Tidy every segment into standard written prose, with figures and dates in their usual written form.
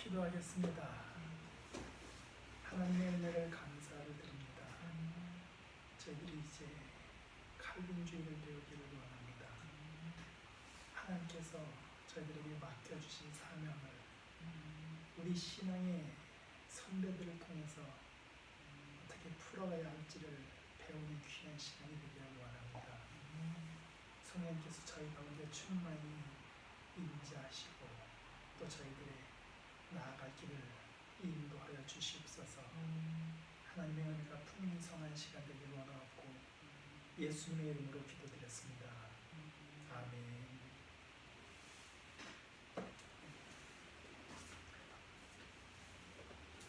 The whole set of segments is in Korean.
기도하겠습니다. 하나님의 은혜를 감사를 드립니다. 저희들이 이제 칼빈주의를 배우기를 원합니다. 하나님께서 저희들에게 맡겨주신 사명을 우리 신앙의 선배들을 통해서 어떻게 풀어가야 할지를 배우는 귀한 시간이 되기를 원합니다. 성령님께서 저희 가운데 충만히 임재하시고 또 저희들의 나아갈 길을 인도하여 주시옵소서. 하나님의 은혜가 풍성한 시간 되길 원하옵고 예수님의 이름으로 기도드렸습니다. 아멘.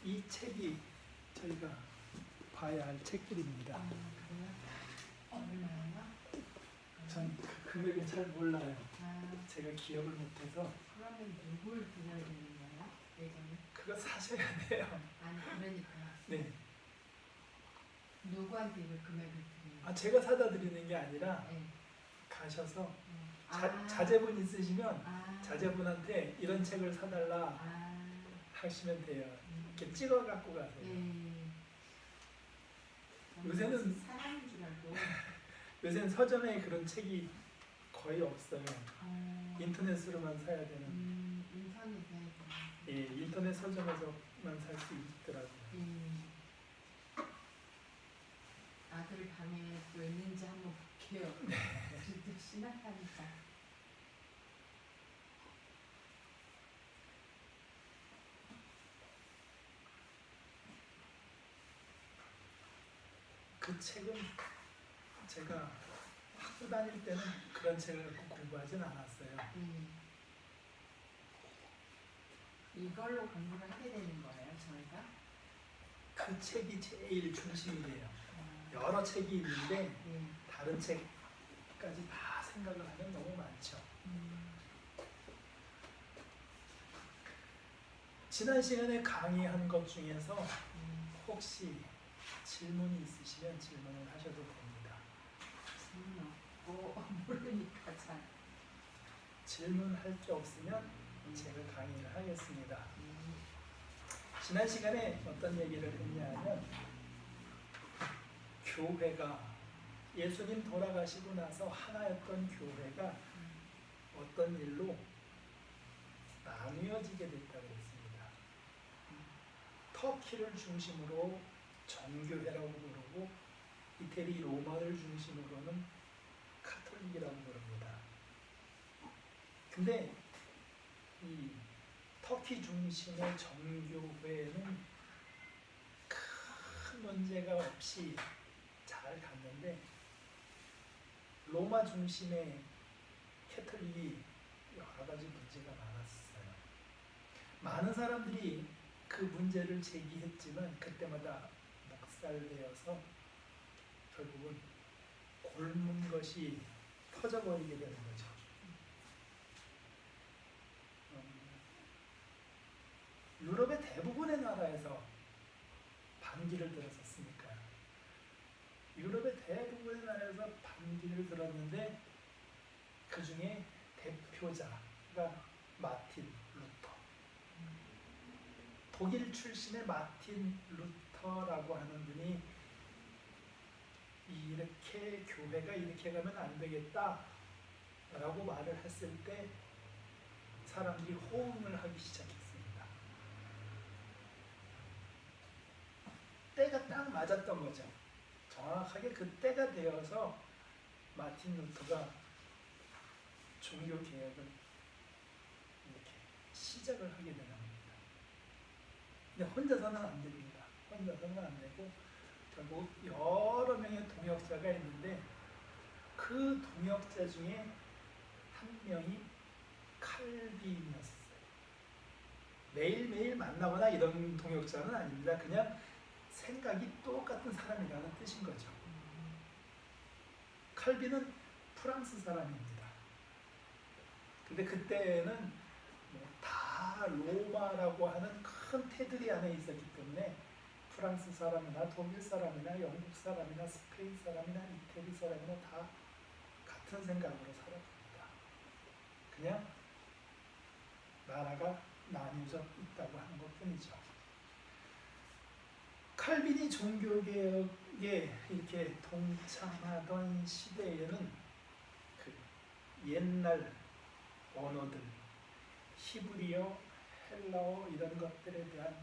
이 책이 저희가 봐야 할 책들입니다. 그래요? 얼마나? 전 그 금액은 잘 몰라요. 제가 기억을 못해서. 그러면 누굴 드려야 되는 거예요? 예전에? 그거 사셔야 돼요. 아니 그러니까 네. 누구한테 이걸 금액을 드리는 거예요? 제가 사다 드리는 게 아니라 네. 가셔서 아. 자제분 있으시면 아. 자제분한테 이런 책을 사달라 하시면 돼요. 이렇게 찍어 갖고 가세요. 네. 요새는 사람인 줄 알고. 요새는 서점에 그런 책이 거의 없어요. 인터넷으로만 사야 되는. 인터넷에. 예, 인터넷 서점에서만 살 수 있더라고요. 아들 방에 또 있는지 한번 볼게요. 진짜 심각하니까. 그 책은 제가 학교 다닐 때는 그런 책을 갖고 공부하진 않았어요. 이걸로 공부를 하게 되는 거예요, 저희가? 그 책이 제일 중심이에요. 여러 책이 있는데 다른 책까지 다 생각을 하면 너무 많죠. 지난 시간에 강의한 것 중에서 혹시 질문이 있으시면 질문을 하셔도 됩니다. 질문 없고 모르니까 잘. 질문할 게 없으면 제가 강의를 하겠습니다. 지난 시간에 어떤 얘기를 했냐면 교회가 예수님 돌아가시고 나서 하나였던 교회가 어떤 일로 나뉘어지게 됐다고 했습니다. 터키를 중심으로 정교회라고 부르고 이태리 로마를 중심으로는 카톨릭이라고 부릅니다. 근데 이 터키 중심의 정교회는 큰 문제가 없이 잘 갔는데 로마 중심의 캐톨릭이 여러 가지 문제가 많았어요. 많은 사람들이 그 문제를 제기했지만 그때마다 묵살되어서 결국은 곪은 것이 터져버리게 되는 거죠. 유럽의 대부분의 나라에서 반기를 들었었으니까요. 유럽의 대부분의 나라에서 반기를 들었는데 그 중에 대표자가 마틴 루터. 독일 출신의 마틴 루터라고 하는 분이 이렇게 교회가 이렇게 가면 안 되겠다 라고 말을 했을 때 사람들이 호응을 하기 시작했습니다. 때가 딱 맞았던 거죠. 정확하게 그 때가 되어서 마틴 루터가 종교개혁을 이렇게 시작을 하게 되는 겁니다. 근데 혼자서는 안 됩니다. 혼자서는 안 되고 결국 여러 명의 동역자가 있는데 그 동역자 중에 한 명이 칼빈이었어요. 매일매일 만나거나 이런 동역자는 아닙니다. 그냥 생각이 똑같은 사람이라는 뜻인 거죠. 칼빈은 프랑스 사람입니다. 근데 그때는 다 로마라고 하는 큰 테두리 안에 있었기 때문에 프랑스 사람이나 독일 사람이나 영국 사람이나 스페인 사람이나 이태리 사람이나 다 같은 생각으로 살아갑니다. 그냥 나라가 나뉘어져 있다고 하는 것뿐이죠. 칼빈이 종교개혁에 이렇게 동참하던 시대에는 그 옛날 언어들, 히브리어, 헬라어 이런 것들에 대한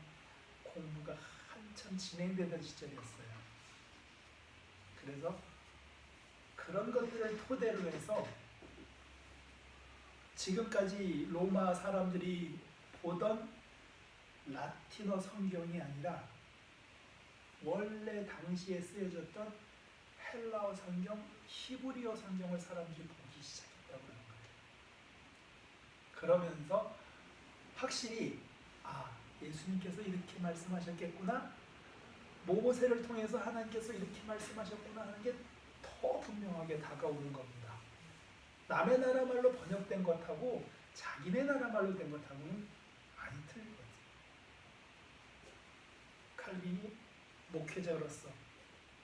공부가 한참 진행되던 시절이었어요. 그래서 그런 것들을 토대로 해서 지금까지 로마 사람들이 보던 라틴어 성경이 아니라 원래 당시에 쓰여졌던 헬라어 성경, 히브리어 성경을 사람들이 보기 시작했다고 하는 거예요. 그러면서 확실히 예수님께서 이렇게 말씀하셨겠구나, 모세를 통해서 하나님께서 이렇게 말씀하셨구나 하는 게 더 분명하게 다가오는 겁니다. 남의 나라 말로 번역된 것하고 자기네 나라 말로 된 것하고는 많이 틀리거든요. 칼빈이 목회자로서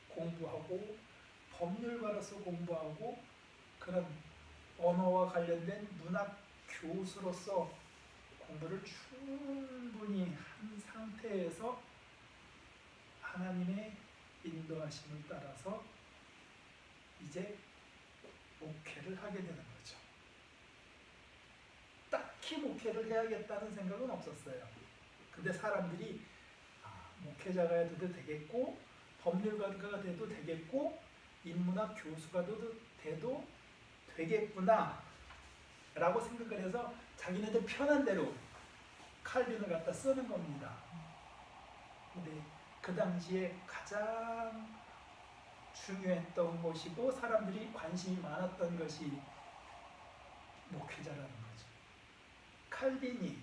공부하고 법률가로서 공부하고 그런 언어와 관련된 문학 교수로서 공부를 충분히 한 상태에서 하나님의 인도하심을 따라서 이제 목회를 하게 되는 거죠. 딱히 목회를 해야겠다는 생각은 없었어요. 근데 사람들이 목회자가 돼도 되겠고, 법률가가 돼도 되겠고, 인문학 교수가 돼도 되겠구나 라고 생각을 해서 자기네들 편한 대로 칼빈을 갖다 쓰는 겁니다. 근데 그 당시에 가장 중요했던 것이고 사람들이 관심이 많았던 것이 목회자라는 거죠. 칼빈이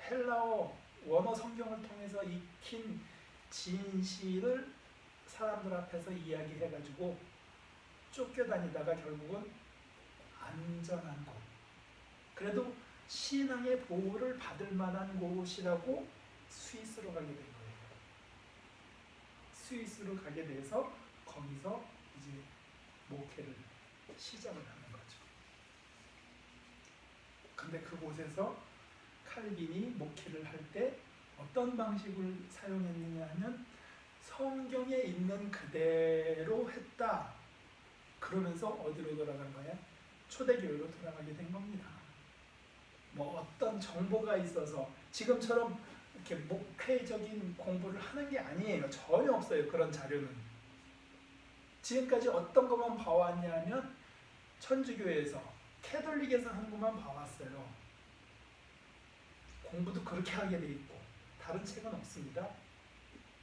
헬라어 원어 성경을 통해서 익힌 진실을 사람들 앞에서 이야기해가지고 쫓겨다니다가 결국은 안전한 곳, 그래도 신앙의 보호를 받을 만한 곳이라고 스위스로 가게 된 거예요. 스위스로 가게 돼서 거기서 이제 목회를 시작을 하는 거죠. 근데 그곳에서 칼빈이 목회를 할 때 어떤 방식을 사용했느냐 하면 성경에 있는 그대로 했다. 그러면서 어디로 돌아간 거야? 초대교회로 돌아가게 된 겁니다. 뭐 어떤 정보가 있어서 지금처럼 이렇게 목회적인 공부를 하는 게 아니에요. 전혀 없어요. 그런 자료는. 지금까지 어떤 것만 봐왔냐면 천주교에서, 캐톨릭에서 하는 것만 봐왔어요. 공부도 그렇게 하게 돼 있고 다른 책은 없습니다.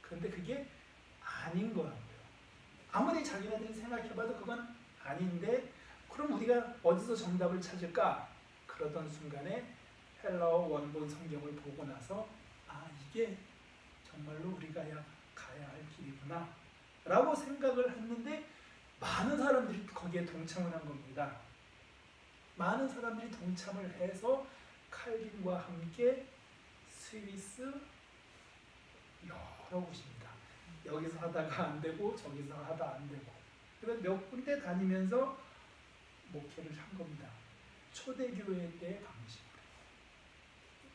그런데 그게 아닌 거라고요. 아무리 자기네들이 생각해봐도 그건 아닌데 그럼 우리가 어디서 정답을 찾을까? 그러던 순간에 헬라어 원본 성경을 보고 나서 이게 정말로 우리가 가야 할 길이구나 라고 생각을 했는데 많은 사람들이 거기에 동참을 한 겁니다. 많은 사람들이 동참을 해서 칼빈과 함께 스위스 여러 곳입니다. 여기서 하다가 안 되고 저기서 하다 안 되고 그래서 몇 군데 다니면서 목회를 한 겁니다. 초대교회 때의 방식.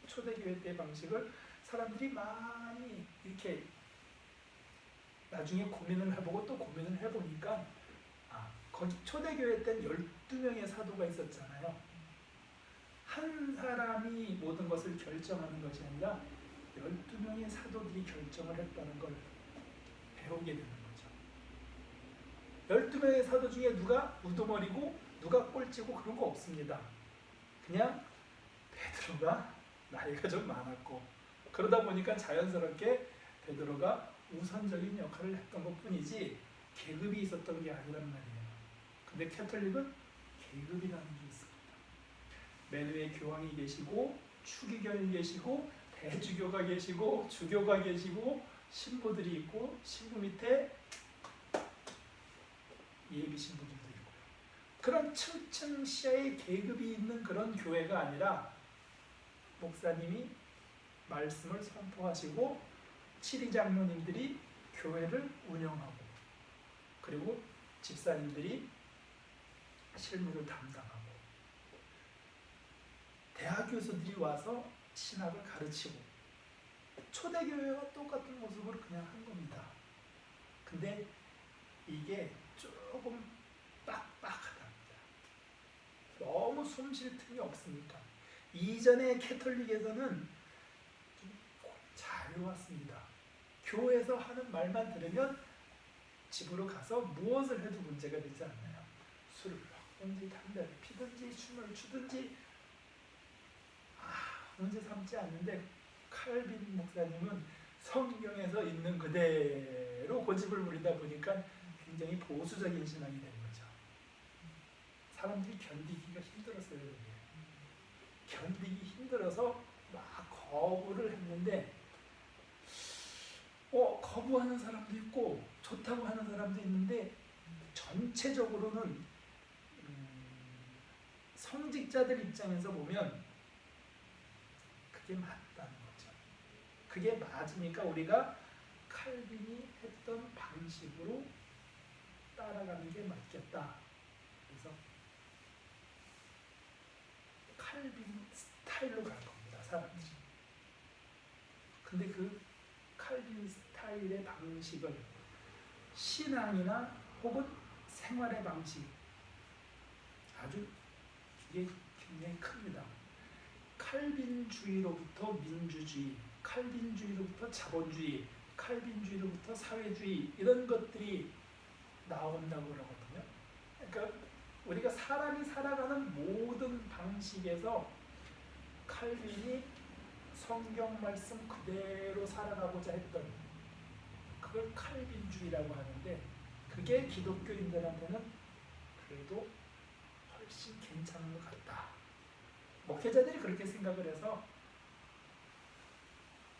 초대교회 때의 방식을 사람들이 많이 이렇게 나중에 고민을 해보고 또 고민을 해보니까 거기 초대교회 때는 12명의 사도가 있었잖아요. 한 사람이 모든 것을 결정하는 것이 아니라 12명의 사도들이 결정을 했다는 걸 배우게 되는 거죠. 12명의 사도 중에 누가 우두머리고 누가 꼴찌고 그런 거 없습니다. 그냥 베드로가 나이가 좀 많았고 그러다 보니까 자연스럽게 베드로가 우선적인 역할을 했던 것뿐이지 계급이 있었던 게 아니란 말이에요. 근데 캐톨릭은 계급이라는 게 있습니다. 맨 위에 교황이 계시고 추기경이 계시고 대주교가 계시고 주교가 계시고 신부들이 있고 신부 밑에 예비 신부들도 있고요. 그런 층층시야의 계급이 있는 그런 교회가 아니라 목사님이 말씀을 선포하시고 치리장로님들이 교회를 운영하고 그리고 집사님들이 실무를 담당하고 대학 교수들이 와서 신학을 가르치고 초대교회와 똑같은 모습으로 그냥 한 겁니다. 근데 이게 조금 빡빡하답니다. 너무 숨 쉴 틈이 없으니까. 이전에 캐톨릭에서는 좀 자유로웠습니다. 교회에서 하는 말만 들으면 집으로 가서 무엇을 해도 문제가 되지 않아요. 술을 먹든지 담배를 피든지 춤을 추든지 문제 삼지 않는데, 칼빈 목사님은 성경에서 있는 그대로 고집을 부리다 보니까 굉장히 보수적인 신앙이 된 거죠. 사람들이 견디기가 힘들었어요. 그게. 견디기 힘들어서 막 거부를 했는데 거부하는 사람도 있고 좋다고 하는 사람도 있는데 전체적으로는 성직자들 입장에서 보면 그게 맞다는 거죠. 그게 맞으니까 우리가 칼빈이 했던 방식으로 따라가는 게 맞겠다. 그래서 칼빈 스타일로 갈 겁니다, 사람들이. 근데 그 칼빈 스타일의 방식을 신앙이나 혹은 생활의 방식, 아주 이게 굉장히 큽니다. 칼빈주의로부터 민주주의, 칼빈주의로부터 자본주의, 칼빈주의로부터 사회주의, 이런 것들이 나온다고 그러거든요. 그러니까 우리가 사람이 살아가는 모든 방식에서 칼빈이 성경 말씀 그대로 살아가고자 했던, 그걸 칼빈주의라고 하는데, 그게 기독교인들한테는 그래도 훨씬 괜찮은 것 같다. 목회자들이 그렇게 생각을 해서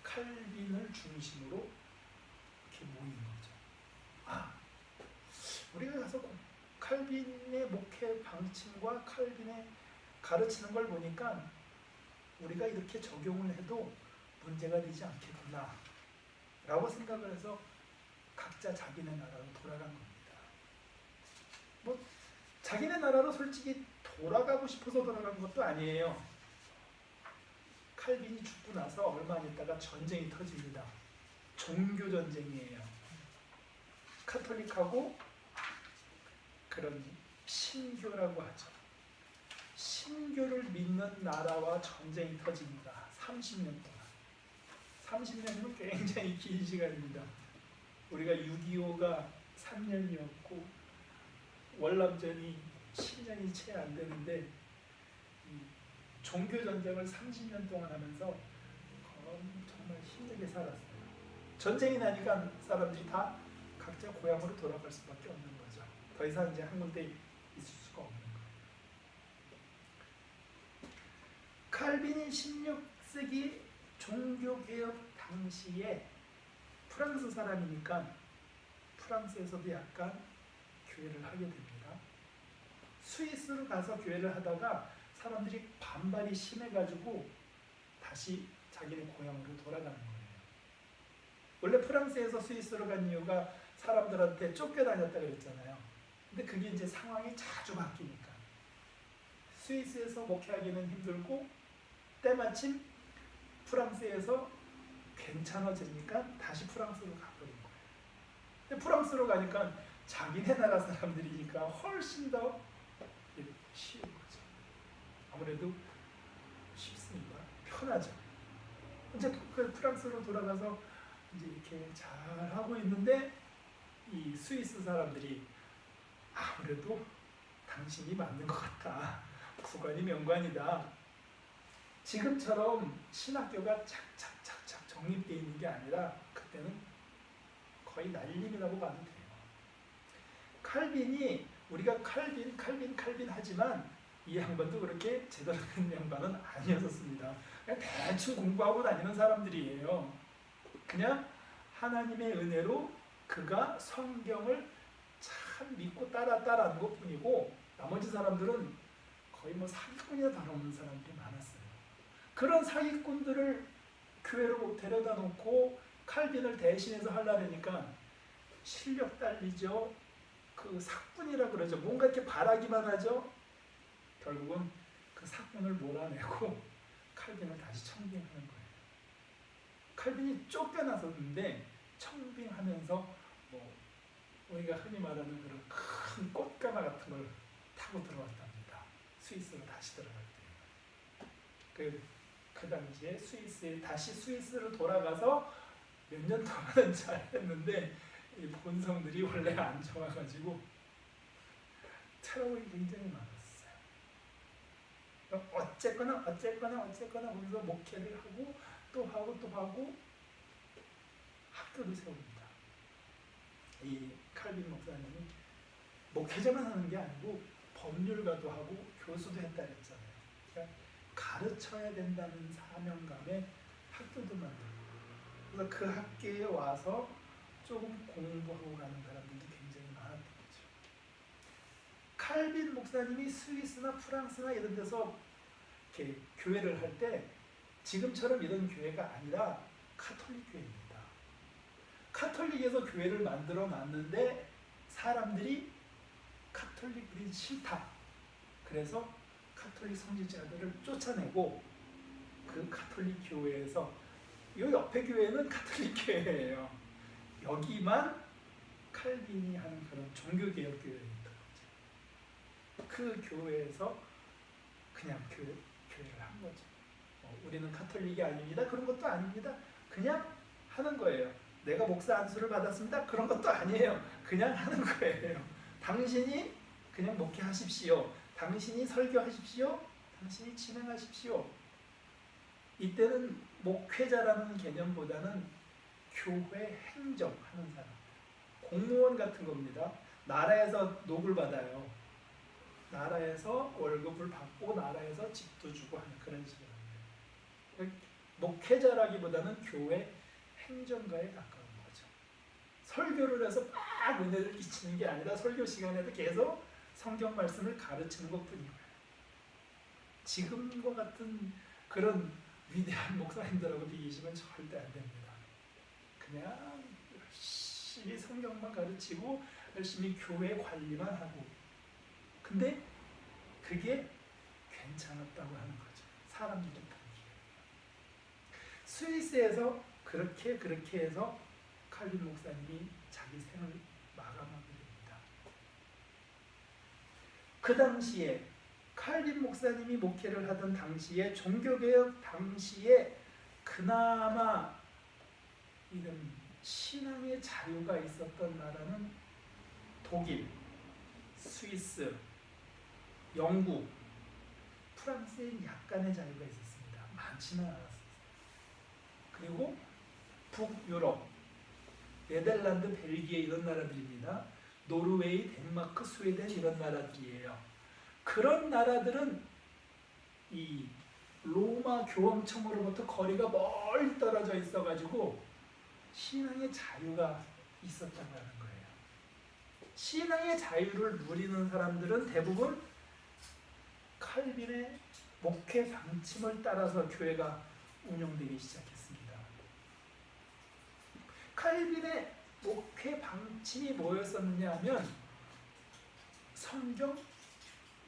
칼빈을 중심으로 이렇게 모인 거죠. 우리가 가서 칼빈의 목회 방침과 칼빈의 가르치는 걸 보니까 우리가 이렇게 적용을 해도 문제가 되지 않겠구나 라고 생각을 해서 각자 자기네 나라로 돌아간 겁니다. 자기네 나라로 솔직히 돌아가고 싶어서 돌아간 것도 아니에요. 칼빈이 죽고 나서 얼마 안 있다가 전쟁이 터집니다. 종교 전쟁이에요. 카톨릭하고 그런 신교라고 하죠. 신교를 믿는 나라와 전쟁이 터집니다. 30년 동안. 30년이면 굉장히 긴 시간입니다. 우리가 6.25가 3년이었고 월남전이 10년이 채 안 되는데 종교 전쟁을 30년 동안 하면서 정말 힘들게 살았어요. 전쟁이 나니까 사람들이 다 각자 고향으로 돌아갈 수밖에 없는 거죠. 더 이상 이제 한 군데 있을 수가 없는 거예요. 칼빈이 16세기 종교개혁 당시에 프랑스 사람이니까 프랑스에서도 약간 교회를 하게 됩니다. 스위스로 가서 교회를 하다가 사람들이 반발이 심해가지고 다시 자기네 고향으로 돌아가는 거예요. 원래 프랑스에서 스위스로 간 이유가 사람들한테 쫓겨다녔다 그랬잖아요. 근데 그게 이제 상황이 자주 바뀌니까 스위스에서 목회하기는 힘들고 때마침 프랑스에서 괜찮아지니까 다시 프랑스로 가버린 거예요. 근데 프랑스로 가니까 자기네 나라 사람들이니까 훨씬 더 쉬운 거죠. 아무래도 쉽습니다. 편하죠. 이제 그 프랑스로 돌아가서 이제 이렇게 잘 하고 있는데 이 스위스 사람들이 아무래도 당신이 맞는 것 같다. 구관이 명관이다. 지금처럼 신학교가 착착착착 정립되어 있는 게 아니라 그때는 거의 난림이라고 봐도 돼요. 칼빈이 우리가 칼빈 하지만 이 양반도 그렇게 제대로 된 양반은 아니었습니다. 그냥 대충 공부하고 다니는 사람들이에요. 그냥 하나님의 은혜로 그가 성경을 참 믿고 따라하는 것 뿐이고 나머지 사람들은 거의 사기꾼이나 다름없는 사람들이 많았어요. 그런 사기꾼들을 교회로 데려다 놓고 칼빈을 대신해서 하려니까 실력 딸리죠. 그 삭분이라 그러죠. 뭔가 이렇게 바라기만 하죠. 결국은 그 그 사건을 몰아내고 칼빈을 다시 청빙하는 거예요. 칼빈이 쫓겨나섰는데 청빙하면서 뭐 우리가 흔히 말하는 그런 큰 꽃가마 같은 걸 타고 들어왔답니다. 스위스로 다시 들어갈 때. 그 당시에 다시 스위스로 돌아가서 몇 년 동안은 잘했는데 이 본성들이 원래 안 좋아가지고 트러블이 굉장히 많았어요. 어쨌거나 거기서 목회를 하고 또 하고 학교를 세웁니다. 이 칼빈 목사님이 목회자만 하는 게 아니고 법률가도 하고 교수도 했다 그랬잖아요. 그러니까 가르쳐야 된다는 사명감에 학교도 만들고, 그래서 그 학교에 와서 조금 공부하고 가는 사람들도 굉장히 많았던 거죠. 칼빈 목사님이 스위스나 프랑스나 이런 데서 이렇게 교회를 할 때 지금처럼 이런 교회가 아니라 카톨릭 교회입니다. 카톨릭에서 교회를 만들어 놨는데 사람들이 카톨릭이 싫다. 그래서 카톨릭 성직자들을 쫓아내고 그 카톨릭 교회에서, 이 옆에 교회는 카톨릭 교회예요. 여기만 칼빈이 하는 그런 종교개혁 교회였던 거죠. 그 교회에서 그냥 교회를 한 거죠. 우리는 카톨릭이 아닙니다. 그런 것도 아닙니다. 그냥 하는 거예요. 내가 목사 안수를 받았습니다. 그런 것도 아니에요. 그냥 하는 거예요. 당신이 그냥 목회하십시오. 당신이 설교하십시오. 당신이 진행하십시오. 이때는 목회자라는 개념보다는 교회 행정하는 사람, 공무원 같은 겁니다. 나라에서 녹을 받아요. 나라에서 월급을 받고 나라에서 집도 주고 하는 그런 식이에요. 목회자라기보다는 교회 행정가에 가까운 거죠. 설교를 해서 막 은혜를 끼치는 게 아니라 설교 시간에도 계속 성경 말씀을 가르치는 것뿐이에요. 지금과 같은 그런 위대한 목사님들하고 비교하시면 절대 안 됩니다. 그냥 열심히 성경만 가르치고 열심히 교회 관리만 하고, 근데 그게 괜찮았다고 하는 거죠. 사람들이 보기에. 스위스에서 그렇게 해서 칼빈 목사님이 자기 생을 마감하게 됩니다. 그 당시에 칼빈 목사님이 목회를 하던 당시에 종교개혁 당시에 그나마 이런 신앙의 자유가 있었던 나라는 독일, 스위스, 영국, 프랑스에 약간의 자유가 있었습니다. 많지는 않았습니다. 그리고 북유럽, 네덜란드, 벨기에 이런 나라들입니다. 노르웨이, 덴마크, 스웨덴 이런 나라들이에요. 그런 나라들은 이 로마 교황청으로부터 거리가 멀리 떨어져 있어가지고 신앙의 자유가 있었다고 하는 거예요. 신앙의 자유를 누리는 사람들은 대부분 칼빈의 목회 방침을 따라서 교회가 운영되기 시작했습니다. 칼빈의 목회 방침이 뭐였었느냐 하면 성경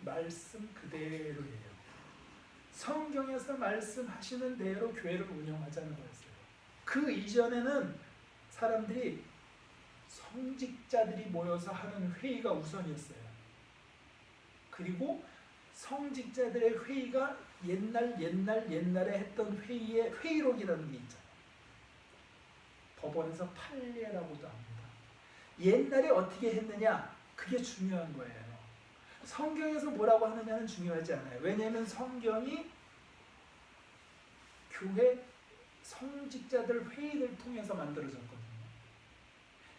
말씀 그대로예요. 성경에서 말씀하시는 대로 교회를 운영하자는 거였어요. 그 이전에는 사람들이 성직자들이 모여서 하는 회의가 우선이었어요. 그리고 성직자들의 회의가 옛날에 했던 회의의 회의록이라는 게 있잖아요. 법원에서 판례라고도 합니다. 옛날에 어떻게 했느냐, 그게 중요한 거예요. 성경에서 뭐라고 하느냐는 중요하지 않아요. 왜냐하면 성경이 교회 성직자들 회의를 통해서 만들어졌거든요.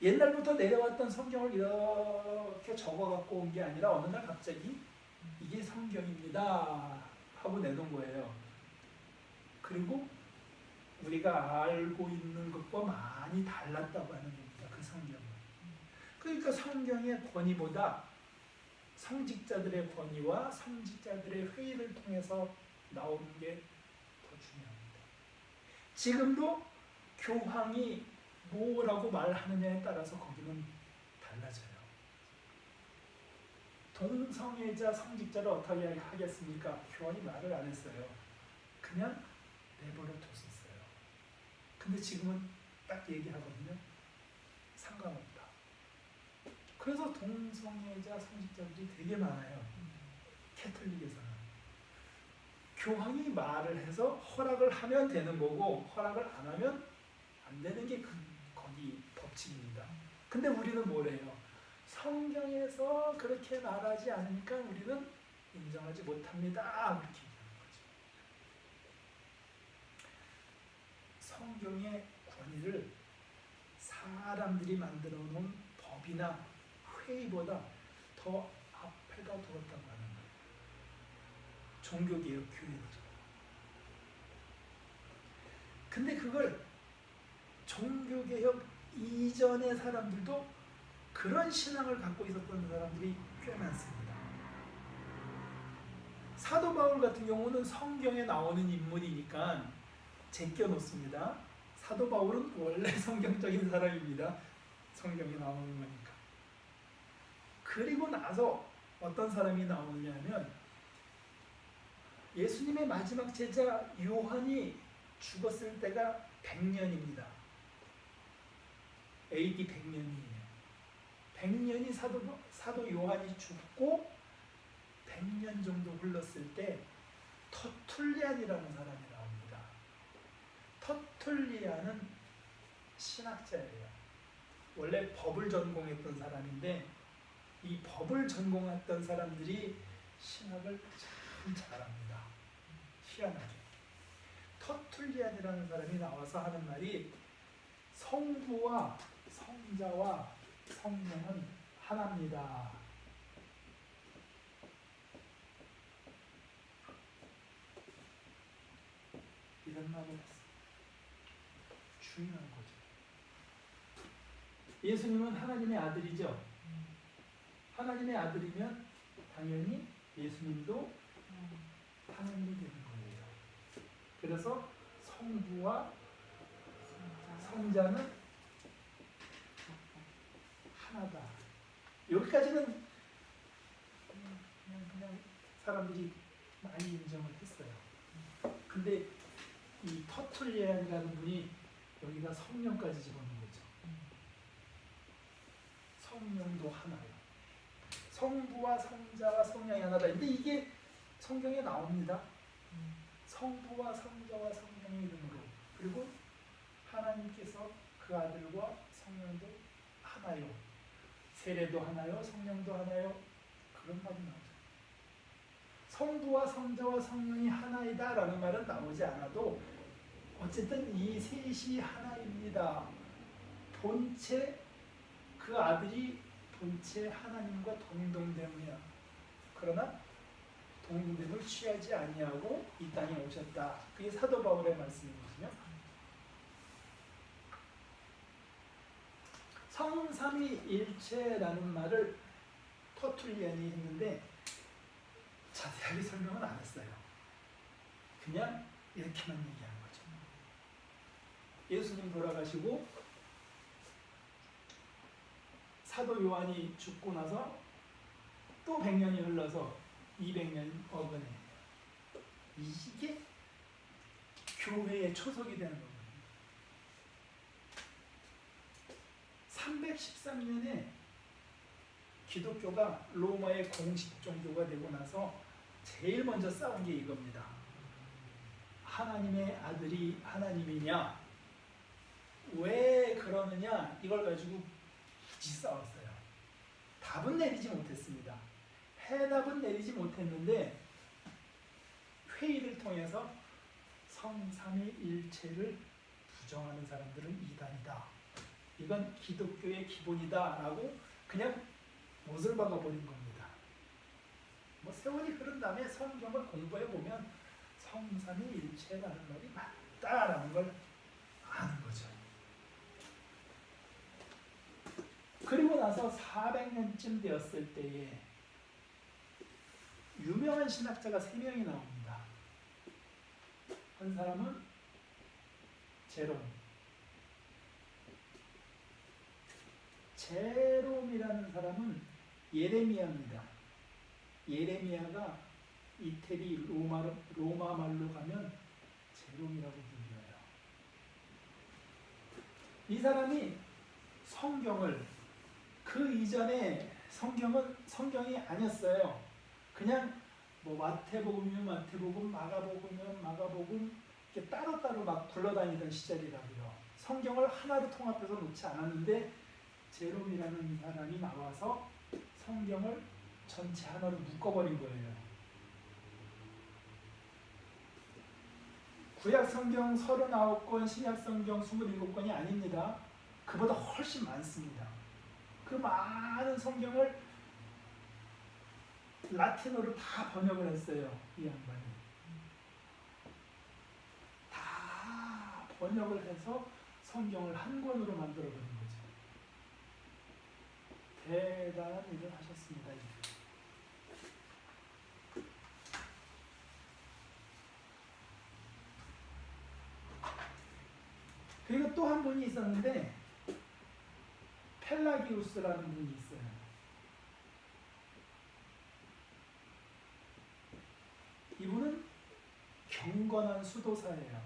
옛날부터 내려왔던 성경을 이렇게 적어갖고 온 게 아니라 어느 날 갑자기 이게 성경입니다 하고 내놓은 거예요. 그리고 우리가 알고 있는 것과 많이 달랐다고 하는 겁니다. 그 성경은. 그러니까 성경의 권위보다 성직자들의 권위와 성직자들의 회의를 통해서 나오는 게 더 중요합니다. 지금도 교황이 뭐라고 말하느냐에 따라서 거기는 달라져요. 동성애자 성직자를 어떻게 하겠습니까? 교황이 말을 안 했어요. 그냥 내버려 뒀었어요. 근데 지금은 딱 얘기하거든요. 상관없다. 그래서 동성애자 성직자들이 되게 많아요. 캐톨릭에서는. 교황이 말을 해서 허락을 하면 되는 거고 허락을 안 하면 안 되는 게 거기 법칙입니다. 근데 우리는 뭐래요? 성경에서 그렇게 말하지 않으니까 우리는 인정하지 못합니다. 그렇게 얘기하는 거죠. 성경의 권위를 사람들이 만들어 놓은 법이나 회의보다 더 앞에다 두었다고 하는 거예요. 종교개혁 교회들이. 근데 그걸 종교개혁 이전의 사람들도 그런 신앙을 갖고 있었던 사람들이 꽤 많습니다. 사도 바울 같은 경우는 성경에 나오는 인물이니까 제껴놓습니다. 사도 바울은 원래 성경적인 사람입니다. 성경에 나오는 거니까. 그리고 나서 어떤 사람이 나오느냐 하면 예수님의 마지막 제자 요한이 죽었을 때가 100년입니다. AD 100년이에요. 100년이 사도 요한이 죽고 100년 정도 흘렀을 때 터툴리안이라는 사람이 나옵니다. 터툴리안은 신학자예요. 원래 법을 전공했던 사람인데 이 법을 전공했던 사람들이 신학을 참 잘합니다. 희한하게. 터툴리안이라는 사람이 나와서 하는 말이 성부와 성자와 성령은 하나입니다. 이런 말을 했어요. 중요한 거죠. 예수님은 하나님의 아들이죠. 하나님의 아들이면 당연히 예수님도 하나님이 되는 거예요. 그래서 성부와 성자는 하나다. 여기까지는 그냥 사람들이 많이 인정을 했어요. 근데 이 터툴리안이라는 분이 여기다 성령까지 집어넣은 거죠. 성령도 하나예요. 성부와 성자와 성령이 하나다. 근데 이게 성경에 나옵니다. 성부와 성자와 성령의 이름으로. 그리고 하나님께서 그 아들과 성령도 하나요. 세례도 하나요. 성령도 하나요. 그런 말이 나오죠. 성부와 성자와 성령이 하나이다 라는 말은 나오지 않아도 어쨌든 이 셋이 하나입니다. 본체 그 아들이 본체 하나님과 동등됨이야. 그러나 동등됨을 취하지 아니하고 이 땅에 오셨다. 그게 사도 바울의 말씀이거든요. 성삼위일체라는 말을 터툴리안이 했는데 자세하게 설명은 안 했어요. 그냥 이렇게만 얘기한 거죠. 예수님 돌아가시고 사도 요한이 죽고 나서 또 100년이 흘러서 200년이 어긋해요. 이게 교회의 초석이 되는 거거든요. 313년에 기독교가 로마의 공식 종교가 되고 나서 제일 먼저 싸운 게 이겁니다. 하나님의 아들이 하나님이냐? 왜 그러느냐? 이걸 가지고 굳이 싸웠어요. 답은 내리지 못했습니다. 해답은 내리지 못했는데 회의를 통해서 성삼위일체를 부정하는 사람들은 이단이다. 이건 기독교의 기본이다 라고 그냥 못을 박아버린 겁니다. 뭐 세월이 흐른 다음에 성경을 공부해보면 성삼위일체라는 말이 맞다라는 걸 아는 거죠. 그리고 나서 400년쯤 되었을 때에 유명한 신학자가 3명이 나옵니다. 한 사람은 제롬이라는 사람은 예레미야입니다. 예레미야가 이태리 로마 말로 가면 제롬이라고 불려요. 이 사람이 성경을 그 이전에 성경은 성경이 아니었어요. 그냥 뭐 마태복음이면 마태복음, 마가복음이면 마가복음 이렇게 따로따로 막 굴러다니던 시절이라고요. 성경을 하나로 통합해서 놓지 않았는데 제롬이라는 사람이 나와서 성경을 전체 하나로 묶어버린 거예요. 구약 성경 39권, 신약 성경 27권이 아닙니다. 그보다 훨씬 많습니다. 그 많은 성경을 라틴어로 다 번역을 했어요. 이 양반이. 다 번역을 해서 성경을 한 권으로 만들어버린 거죠. 대단한 일을 하셨습니다. 그리고 또 한 분이 있었는데 펠라기우스라는 분이 있어요. 이분은 경건한 수도사예요.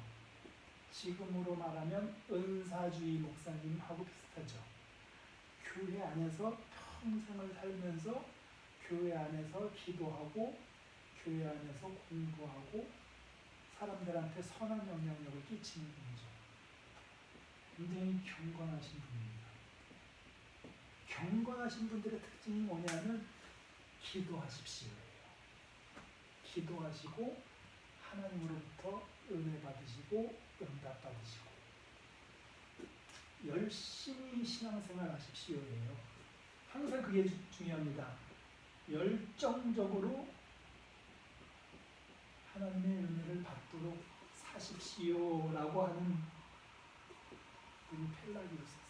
지금으로 말하면 은사주의 목사님하고 비슷하죠. 교회 안에서 평생을 살면서 교회 안에서 기도하고 교회 안에서 공부하고 사람들한테 선한 영향력을 끼치는 분이죠. 굉장히 경건하신 분입니다. 경건하신 분들의 특징이 뭐냐면 기도하십시오예요. 기도하시고 하나님으로부터 은혜 받으시고 응답 받으시고 열심히 신앙생활 하십시오예요. 항상 그게 중요합니다. 열정적으로 하나님의 은혜를 받도록 사십시오라고 하는 분이 펠라기우스였어요.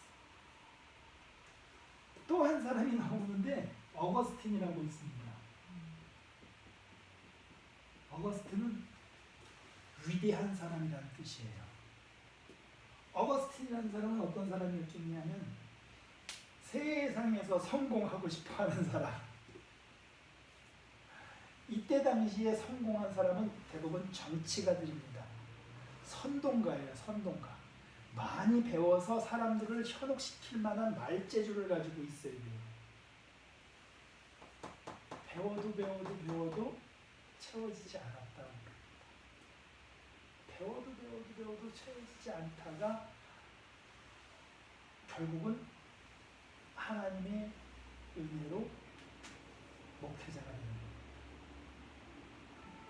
또 한 사람이 나오는데 어거스틴이라고 있습니다. 어거스틴은 위대한 사람이라는 뜻이에요. 어거스틴이라는 사람은 어떤 사람이었냐면 세상에서 성공하고 싶어하는 사람. 이때 당시에 성공한 사람은 대부분 정치가들입니다. 선동가예요. 선동가. 많이 배워서 사람들을 현혹시킬 만한 말재주를 가지고 있어야 돼요. 배워도 채워지지 않았다. 배워도 채워지지 않다가 결국은 하나님의 은혜로 목회자가 되는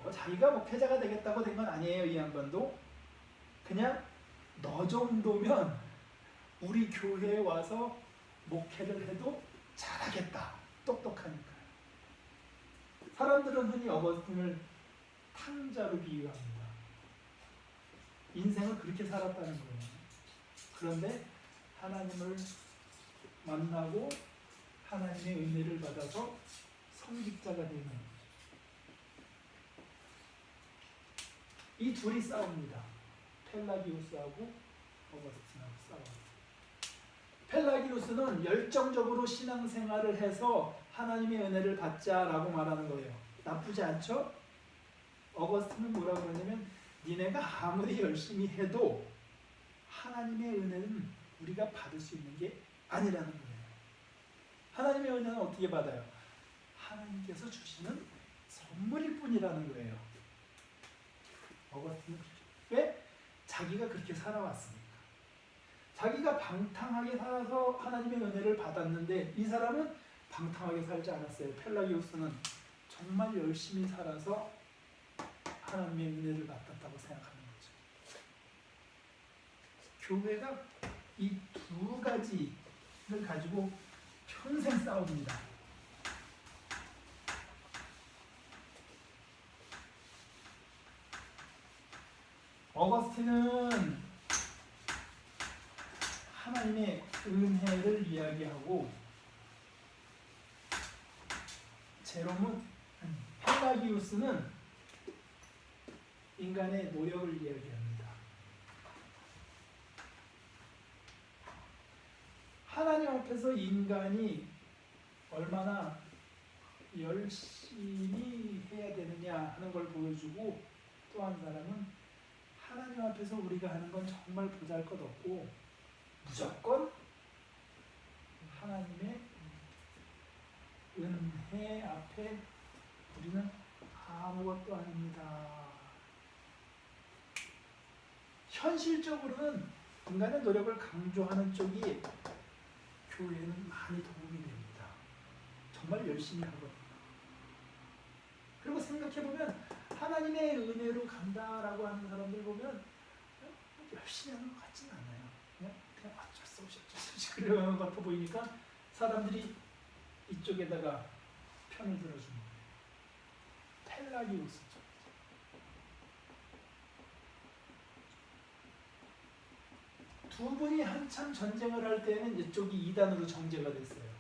거예요. 자기가 목회자가 되겠다고 된 건 아니에요. 이 양반도 그냥 너 정도면 우리 교회에 와서 목회를 해도 잘하겠다. 똑똑하니까. 사람들은 흔히 어거스틴을 탕자로 비유합니다. 인생을 그렇게 살았다는 거예요. 그런데 하나님을 만나고 하나님의 은혜를 받아서 성직자가 되는 거죠. 이 둘이 싸웁니다. 펠라기우스하고 어거스틴하고 싸워요. 펠라기우스는 열정적으로 신앙생활을 해서 하나님의 은혜를 받자라고 말하는 거예요. 나쁘지 않죠? 어거스틴은 뭐라고 그러냐면 니네가 아무리 열심히 해도 하나님의 은혜는 우리가 받을 수 있는 게 아니라는 거예요. 하나님의 은혜는 어떻게 받아요? 하나님께서 주시는 선물일 뿐이라는 거예요. 어거스틴은 왜? 자기가 그렇게 살아왔으니까. 자기가 방탕하게 살아서 하나님의 은혜를 받았는데 이 사람은 방탕하게 살지 않았어요. 펠라기우스는 정말 열심히 살아서 하나님의 은혜를 받았다고 생각하는 거죠. 교회가 이 두 가지를 가지고 평생 싸웁니다. 어거스틴은 하나님의 은혜를 이야기하고 제롬은 펠라기우스는 인간의 노력을 이야기합니다. 하나님 앞에서 인간이 얼마나 열심히 걸 보여주고, 또 한 사람은 하나님 앞에서 우리가 하는 건 정말 보잘것없고 무조건 하나님의 은혜 앞에 우리는 아무것도 아닙니다. 현실적으로는 인간의 노력을 강조하는 쪽이 교회는 많이 도움이 됩니다. 정말 열심히 하거든요. 그리고 생각해보면 하나님의 은혜로 간다라고 하는 사람들 보면 열심히 하는 것 같지는 않아요. 그냥 어쩔 수 없이 그러는 것 같아 보이니까 사람들이 이쪽에다가 편을 들어주는 거예요. 펠라기우스죠. 두 분이 한참 전쟁을 할 때는 이쪽이 2단으로 정제가 됐어요.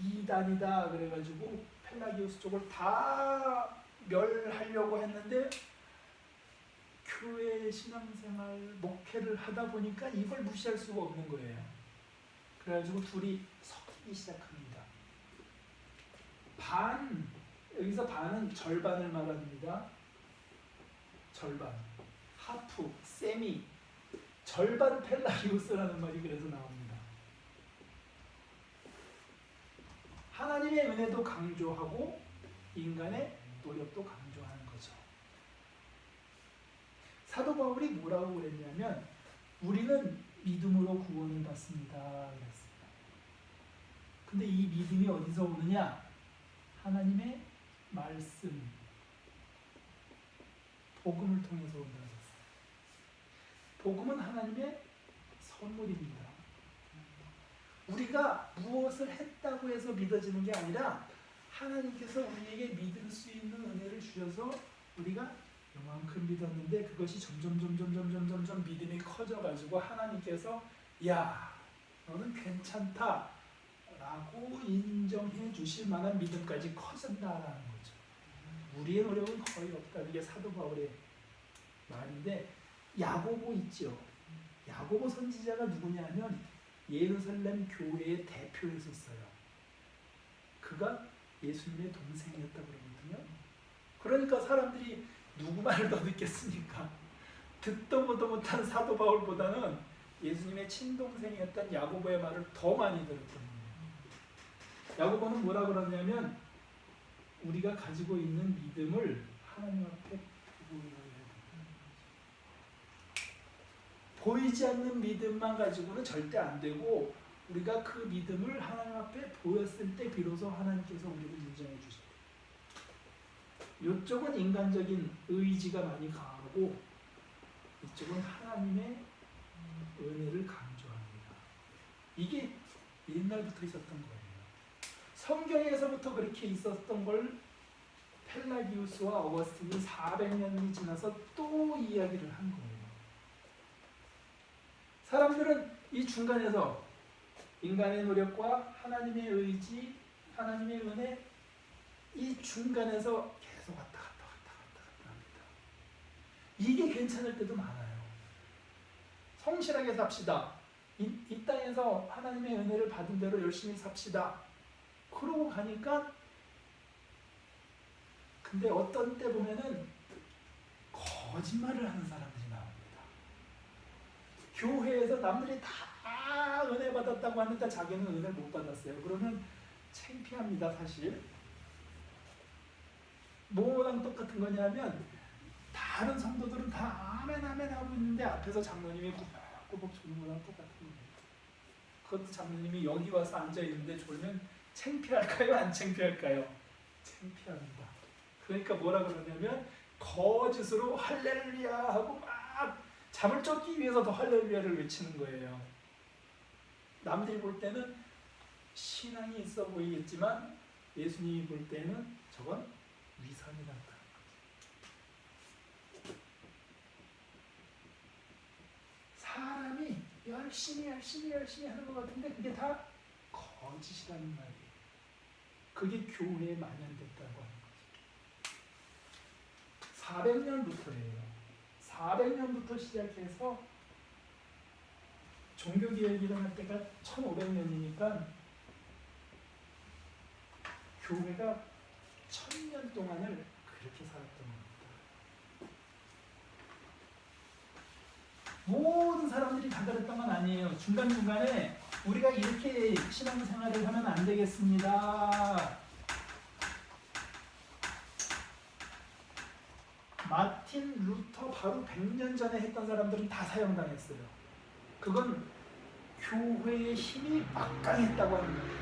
2단이다 그래가지고 펠라기우스 쪽을 다 멸하려고 했는데 교회 신앙생활 목회를 하다 보니까 이걸 무시할 수가 없는 거예요. 그래가지고 둘이 섞이기 시작합니다. 여기서 반은 절반을 말합니다. 절반, 하프, 세미, 절반 펠라기우스라는 말이 그래서 나옵니다. 하나님의 은혜도 강조하고 인간의 노력도 강조하는 거죠. 사도 바울이 뭐라고 그랬냐면 우리는 믿음으로 구원을 받습니다 그랬습니다. 근데 이 믿음이 어디서 오느냐? 하나님의 말씀, 복음을 통해서 온다고 했어요. 복음은 하나님의 선물입니다. 우리가 무엇을 했다고 해서 믿어지는 게 아니라 하나님께서 우리에게 믿을 수 있는 은혜를 주셔서 우리가 요만큼 믿었는데 그것이 점점 믿음이 커져가지고 하나님께서 야 너는 괜찮다 라고 인정해 주실 만한 믿음까지 커진다라는 거죠. 우리의 노력은 거의 없다. 이게 사도 바울의 말인데 야고보 있죠. 야고보 선지자가 누구냐면 예루살렘 교회의 대표였었어요. 그가 예수님의 동생이었다고 그러거든요. 그러니까 사람들이 누구 말을 더 듣겠습니까? 듣도 보도 못한 사도 바울보다는 예수님의 친동생이었던 야고보의 말을 더 많이 들었던 거예요. 야고보는 뭐라 그러냐면 우리가 가지고 있는 믿음을 하나님 앞에 두고 해야 된다. 보이지 않는 믿음만 가지고는 절대 안 되고 우리가 그 믿음을 하나님 앞에 보였을 때 비로소 하나님께서 우리를 인정해 주셔요. 이쪽은 인간적인 의지가 많이 강하고 이쪽은 하나님의 은혜를 강조합니다. 이게 옛날부터 있었던 거예요. 성경에서부터 그렇게 있었던 걸 펠라기우스와 어거스틴이 400년이 지나서 또 이야기를 한 거예요. 사람들은 이 중간에서 인간의 노력과 하나님의 의지, 하나님의 은혜 이 중간에서 계속 왔다 갔다 합니다. 이게 괜찮을 때도 많아요. 성실하게 삽시다. 이 땅에서 하나님의 은혜를 받은 대로 열심히 삽시다. 그러고 가니까 근데 어떤 때 보면은 거짓말을 하는 사람들이 나옵니다. 교회에서 남들이 다 은혜 받았다고 하는데 자기는 은혜를 못 받았어요. 그러면 창피합니다. 사실 뭐랑 똑같은 거냐면 다른 성도들은 다 아멘 아멘 하고 있는데 앞에서 장로님이 꾸벅꾸벅 졸는 거랑 똑같은 거예요. 그것도 장로님이 여기 와서 앉아있는데 졸면 창피할까요? 안 창피할까요? 창피합니다. 그러니까 뭐라 그러냐면 거짓으로 할렐루야 하고 막 잠을 쫓기 위해서 더 할렐루야를 외치는 거예요. 남들이 볼 때는 신앙이 있어 보이겠지만 예수님이 볼 때는 저건 위선이란다. 사람이 열심히 하는 것 같은데 그게 다 거짓이라는 말이에요. 그게 교회에 만연됐다고 하는 거죠. 400년부터예요. 400년부터 시작해서 종교개혁이 일어날 때가 1500년이니까 교회가 1000년 동안을 그렇게 살았던 겁니다. 모든 사람들이 다 그랬던 건 아니에요. 중간중간에 우리가 이렇게 신앙생활을 하면 안 되겠습니다. 마틴 루터 바로 100년 전에 했던 사람들은 다 사형당했어요. 그건 교회의 힘이 막강했다고 하는 거예요.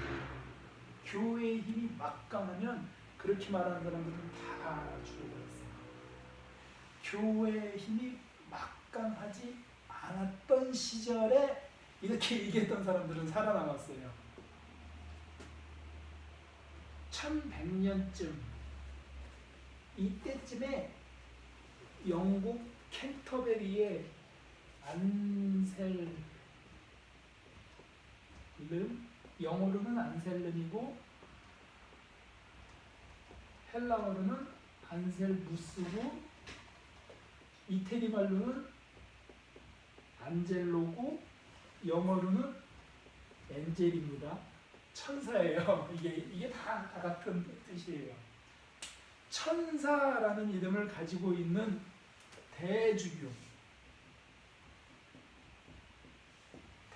교회의 힘이 막강하면 그렇게 말하는 사람들은 다 죽어버렸어요. 교회의 힘이 막강하지 않았던 시절에 이렇게 얘기했던 사람들은 살아남았어요. 1100년쯤 이때쯤에 영국 캔터베리의 안셀름, 영어로는 안셀름이고 헬라어로는 안셀무스고 이태리 말로는 안젤로고 영어로는 엔젤입니다. 천사예요. 이게 다 같은 뜻이에요. 천사라는 이름을 가지고 있는 대주교.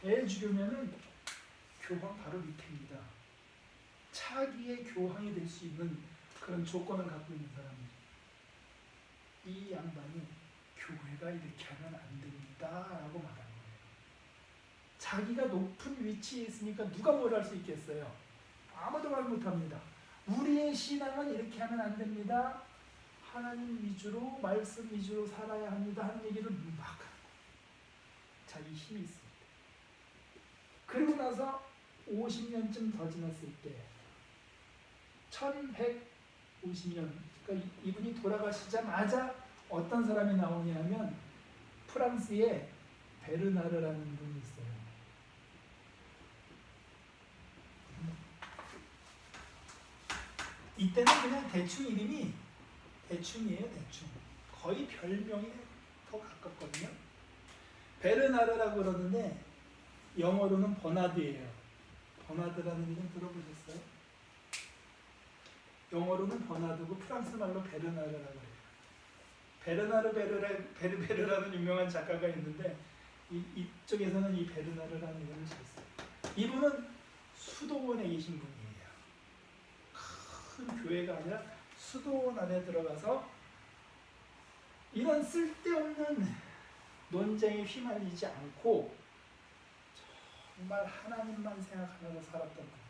대주교면은 교황 바로 밑입니다. 차기의 교황이 될 수 있는 그런 조건을 갖고 있는 사람이에요. 이 양반이 교회가 이렇게 하면 안 됩니다 라고 말하는 거예요. 자기가 높은 위치에 있으니까 누가 뭘 할 수 있겠어요? 아무도 말 못합니다. 우리의 신앙은 이렇게 하면 안 됩니다. 하나님 위주로 말씀 위주로 살아야 합니다 하는 얘기를 막 하는 거예요. 자기 힘이 있습니다. 그리고 나서 50년쯤 더 지났을 때 1150년 그러니까 이분이 돌아가시자마자 어떤 사람이 나오냐면 프랑스에 베르나르라는 분이 있어요. 이때는 그냥 대충 이름이 대충이에요. 대충. 거의 별명에 더 가깝거든요. 베르나르라고 그러는데 영어로는 버나드예요. 버나드라는 이름 들어보셨어요? 영어로는 버나드고 프랑스 말로 베르나르라고 해요. 베르나르라는 유명한 작가가 있는데 이쪽에서는 이 베르나르라는 이름을 썼어요. 이분은 수도원에 계신 분이에요. 큰 교회가 아니라 수도원 안에 들어가서 이런 쓸데없는 논쟁에 휘말리지 않고 정말 하나님만 생각하면서 살았던 거예요.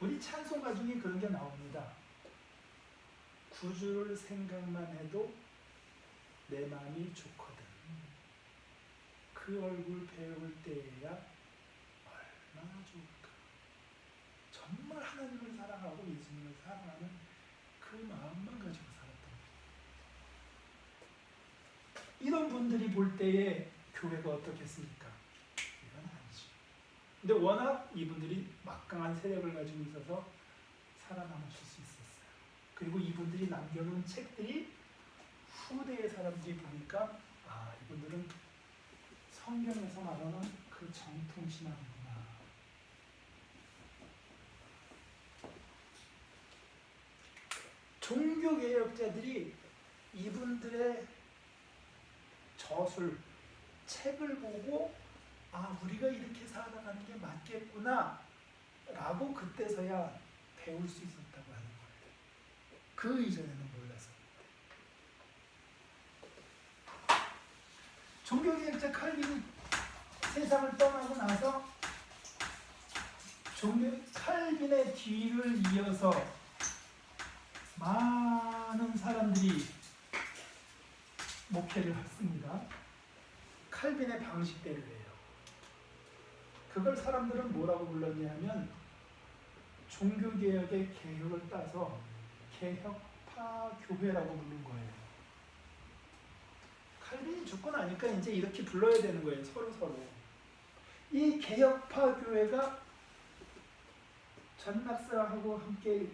우리 찬송가 중에 그런 게 나옵니다. 구주를 생각만 해도 내 마음이 좋거든. 그 얼굴 배울 때야 얼마나 좋을까. 정말 하나님을 사랑하고 예수님을 사랑하는 그 마음만 가지고 살았던 거예요. 이런 분들이 볼 때에 교회가 어떻겠습니까? 이건 아니죠. 근데 워낙 이분들이 막강한 세력을 가지고 있어서 살아남으실 수 있었어요. 그리고 이분들이 남겨놓은 책들이 후대의 사람들이 보니까 이분들은 성경에서 말하는 그 정통신앙이구나. 종교개혁자들이 이분들의 저술, 책을 보고 우리가 이렇게 살아가는 게 맞겠구나 라고 그때서야 배울 수 있었다고 하는 거예요. 그 이전에는 몰랐어요. 종교개혁자 칼빈이 세상을 떠나고 나서 칼빈의 뒤를 이어서 많은 사람들이 목회를 했습니다. 칼빈의 방식대로예요. 그걸 사람들은 뭐라고 불렀냐면 종교개혁의 개혁을 따서 개혁파 교회라고 부른 거예요. 칼빈이 죽고 나니까 이제 이렇게 불러야 되는 거예요. 서로. 이 개혁파 교회가 전낙스하고 함께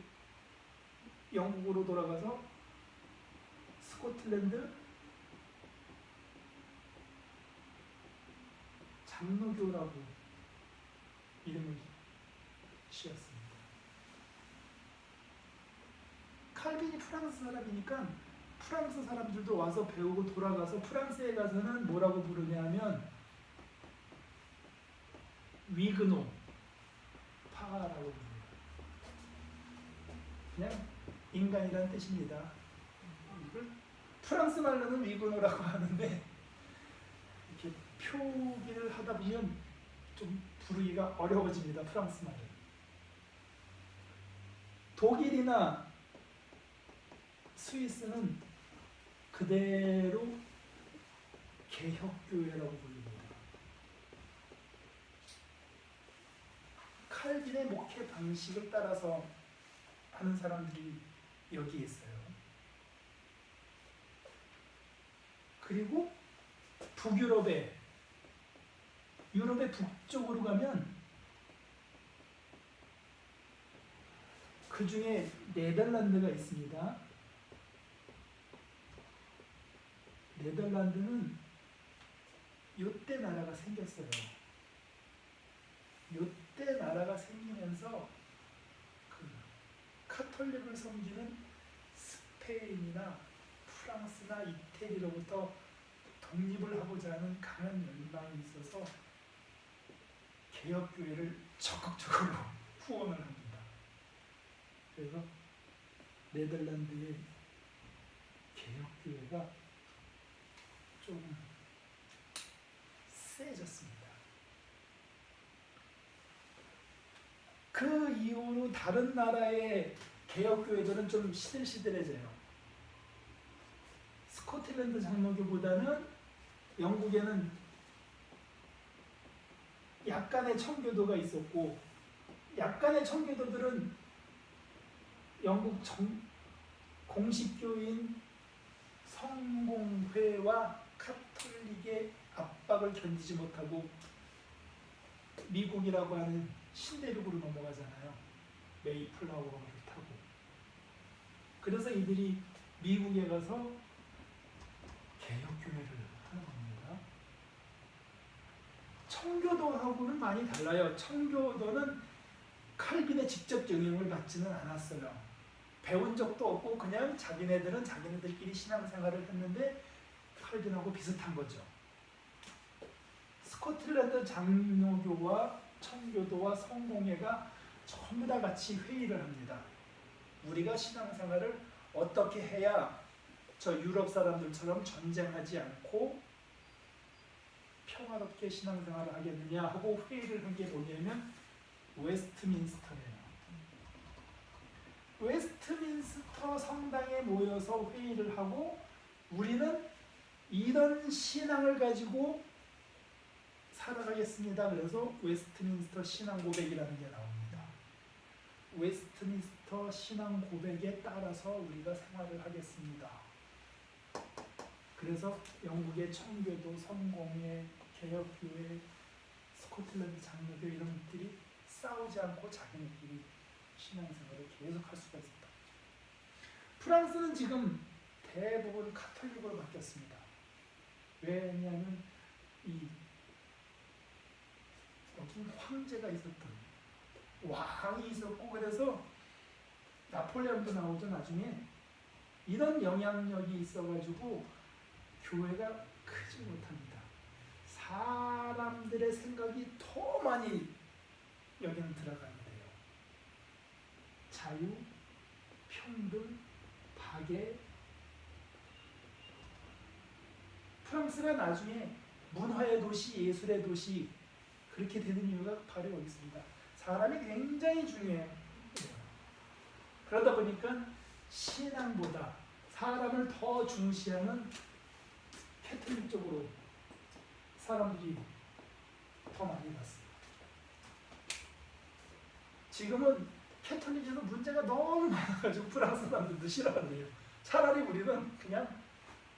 영국으로 돌아가서 스코틀랜드 장로교라고 이름을 지었습니다. 칼빈이 프랑스 사람이니까 프랑스 사람들도 와서 배우고 돌아가서 프랑스에 가서는 뭐라고 부르냐 하면 위그노 파라고 부릅니다. 그냥 인간이란 뜻입니다. 이걸 프랑스 말로는 위그노라고 하는데 이렇게 표기를 하다 보면 좀 부르기가 어려워집니다. 프랑스 말은. 독일이나 스위스는 그대로 개혁교회라고 부릅니다. 칼빈의 목회 방식을 따라서 하는 사람들이 여기 있어요. 그리고 북유럽의 유럽의 북쪽으로 가면 그 중에 네덜란드가 있습니다. 네덜란드는 요때 나라가 생겼어요. 요때 나라가 생기면서 그 카톨릭을 섬기는 스페인이나 프랑스나 이태리로부터 독립을 하고자 하는 강한 열망이 있어서 개혁교회를 적극적으로 후원을 합니다. 그래서 네덜란드의 개혁교회가 좀 세졌습니다. 그 이후로 다른 나라의 개혁교회들은 좀 시들시들해져요. 스코틀랜드 장로교보다는 영국에는 약간의 청교도가 있었고, 약간의 청교도들은 영국 공식교인 성공회와 카톨릭의 압박을 견디지 못하고 미국이라고 하는 신대륙으로 넘어가잖아요. 메이플라워를 타고. 그래서 이들이 미국에 가서 개혁교회를 하는 겁니다. 청교도하고는 많이 달라요. 청교도는 칼빈의 직접 영향을 받지는 않았어요. 배운 적도 없고 그냥 자기네들은 자기네들끼리 신앙생활을 했는데 칼빈하고 비슷한 거죠. 스코틀랜드 장로교와 청교도와 성공회가 전부 다 같이 회의를 합니다. 우리가 신앙생활을 어떻게 해야 저 유럽 사람들처럼 전쟁하지 않고 평화롭게 신앙생활을 하겠느냐 하고 회의를 한 게 뭐냐면 웨스트민스터예요. 웨스트민스터 성당에 모여서 회의를 하고 우리는 이런 신앙을 가지고 살아가겠습니다. 그래서 웨스트민스터 신앙 고백이라는 게 나옵니다. 웨스트민스터 신앙 고백에 따라서 우리가 생활을 하겠습니다. 그래서 영국의 청교도, 성공회, 개혁교회, 스코틀랜드 장로교 이런 것들이 싸우지 않고 자기네끼리 신앙생활을 계속할 수가 있었다. 프랑스는 지금 대부분 카톨릭으로 바뀌었습니다. 왜냐하면 이 어떤 황제가 있었던 왕이 있었고 그래서 나폴레옹도 나오죠. 나중에 이런 영향력이 있어가지고 교회가 크지 못합니다. 사람들의 생각이 더 많이 여기는 들어가게 돼요. 자유, 평등, 박애. 프랑스가 나중에 문화의 도시, 예술의 도시 그렇게 되는 이유가 바로 여기 있습니다. 사람이 굉장히 중요해요. 그러다 보니까 신앙보다 사람을 더 중시하는 캐톨릭 쪽으로 사람들이 더 많이 갔어요. 지금은 캐톨릭에서 문제가 너무 많아가지고 프랑스 사람들도 싫어한대요. 차라리 우리는 그냥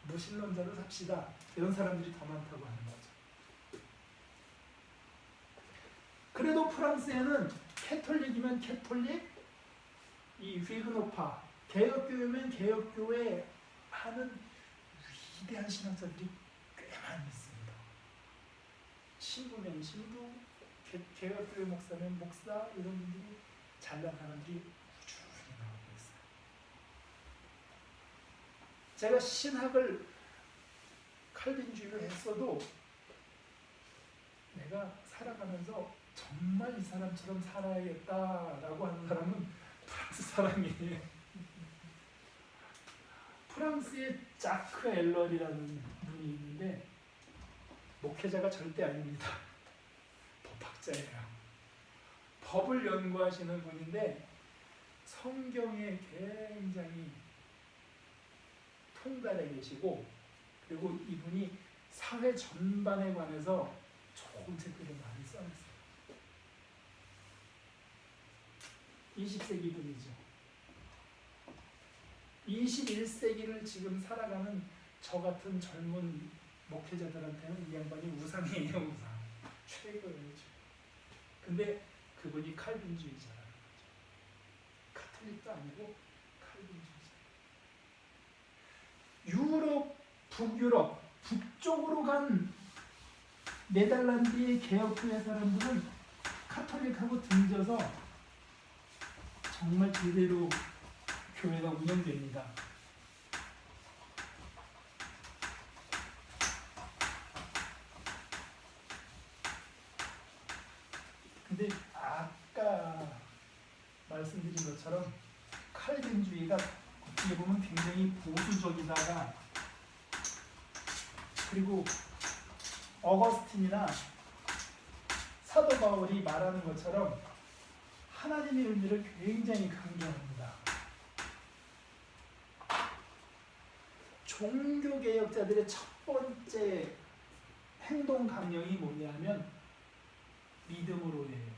무신론자로 삽시다. 이런 사람들이 더 많다고 하는 거죠. 그래도 프랑스에는 캐톨릭이면 캐톨릭, 이 휘그노파, 개혁교회면 개혁교회 하는 위대한 신학자들이 꽤 많이 있습니다. 신부면 신부, 개혁교회 목사면 목사 이런 분들이 잘난 사람들이 꾸준히 나오고 있어요. 제가 신학을 칼빈주의를 했어도 내가 살아가면서 정말 이 사람처럼 살아야겠다라고 하는 사람은 프랑스 사람이에요. 프랑스의 자크 엘럴이라는 분이 있는데 목회자가 절대 아닙니다. 법학자예요. 법을 연구하시는 분인데 성경에 굉장히 통달해 계시고, 그리고 이분이 사회 전반에 관해서 좋은 책들을 많이 써냈어요. 20세기 분이죠. 21세기를 지금 살아가는 저 같은 젊은 목회자들한테는 이 양반이 우상이에요, 우상. 최고예요. 근데 그분이 칼빈주의자라는 거죠. 카톨릭도 아니고 칼빈주의자. 유럽, 북유럽, 북쪽으로 간 네덜란드의 개혁교회 사람들은 카톨릭하고 등져서 정말 제대로 교회가 운영됩니다. 근데 아까 말씀드린 것처럼 칼빈주의가 어떻게 보면 굉장히 보수적이다가, 그리고 어거스틴이나 사도 바울이 말하는 것처럼 하나님의 의미를 굉장히 강조합니다. 종교개혁자들의 첫 번째 행동 강령이 뭐냐면 믿음으로예요.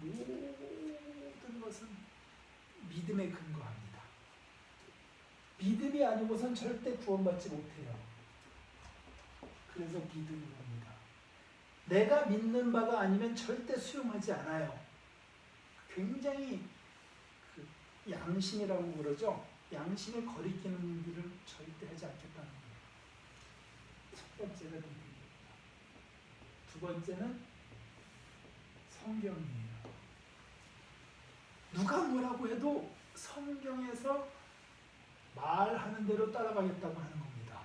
모든 것은 믿음에 근거합니다. 믿음이 아니고선 절대 구원받지 못해요. 그래서 믿음으로입니다. 내가 믿는 바가 아니면 절대 수용하지 않아요. 굉장히 양심이라고 그러죠. 양심에 거리끼는 일을 절대 하지 않겠다는 거예요. 첫 번째가 믿음입니다. 두 번째는 성경이에요. 누가 뭐라고 해도 성경에서 말하는 대로 따라가겠다고 하는 겁니다.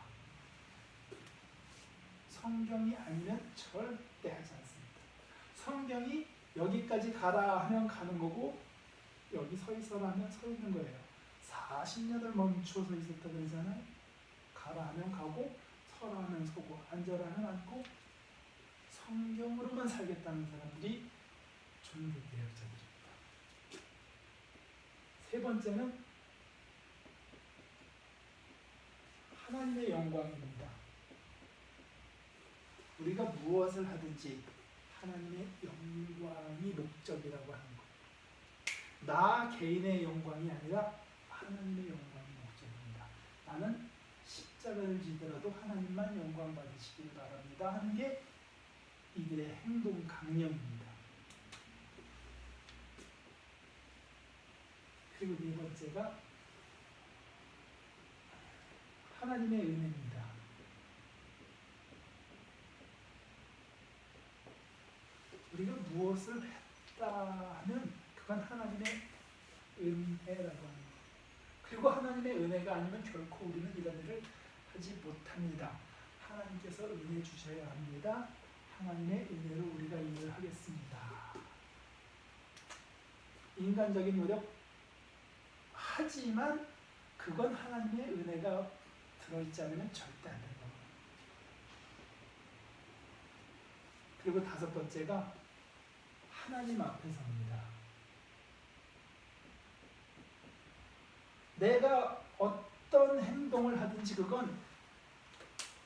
성경이 아니면 절대 하지 않습니다. 성경이 여기까지 가라 하면 가는 거고, 여기 서 있어라 하면 서 있는 거예요. 40년을 멈춰 서 있었다 그러잖아요. 가라 하면 가고, 서라 하면 서고, 앉아라 하면 앉고, 성경으로만 살겠다는 사람들이 종교개혁자들입니다. 세 번째는 하나님의 영광입니다. 우리가 무엇을 하든지 하나님의 영광이 목적이라고 하는 것. 나 개인의 영광이 아니라 하나님의 영광이 목적입니다. 나는 십자가를 지더라도 하나님만 영광 받으시길 바랍니다 하는 게 이들의 행동 강령입니다. 그리고 네 번째가 하나님의 은혜입니다. 우리가 무엇을 했다 하면 그건 하나님의 은혜라고 하는 거예요. 그리고 하나님의 은혜가 아니면 결코 우리는 이런 일을 하지 못합니다. 하나님께서 은혜 주셔야 합니다. 하나님의 은혜로 우리가 일을 하겠습니다. 인간적인 노력 하지만 그건 하나님의 은혜가 들어있지 않으면 절대 안 된다고. 그리고 다섯 번째가 하나님 앞에서입니다. 내가 어떤 행동을 하든지 그건